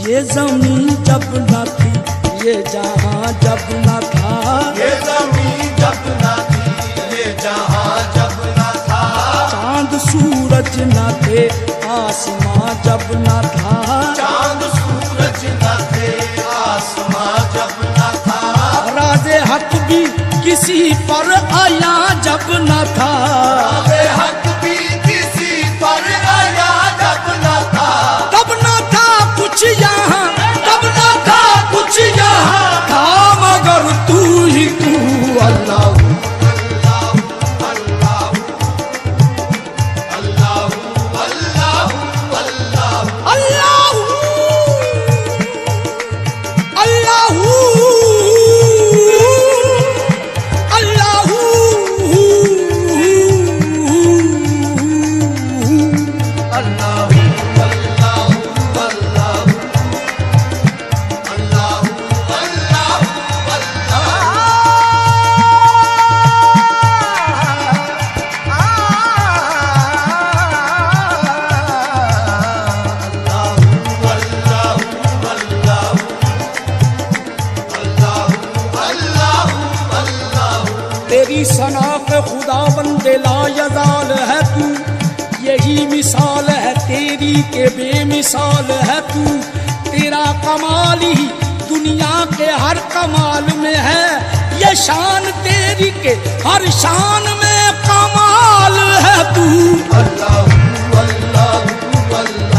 ये जमीन जब न थी, ये जहां जब न था, ये जमीन जब न थी, ये जहां जब न था, चांद सूरज न थे, आसमां जब न था, चांद सूरज न थे, आसमां जब न था, राज़े हक भी किसी पर आया जब न था, राज़े हक भी किसी पर आया जब न था, तब न था कुछ यहाँ, तब न था कुछ यहाँ, था मगर तू ही तू अल्लाह। तेरी सनाख खुदा बंदे लायजाल है तू, यही मिसाल है तेरी के बेमिसाल है तू, तेरा कमाल ही दुनिया के हर कमाल में है, ये शान तेरी के हर शान में कमाल है तू। अल्लाह अल्लाह अल्लाह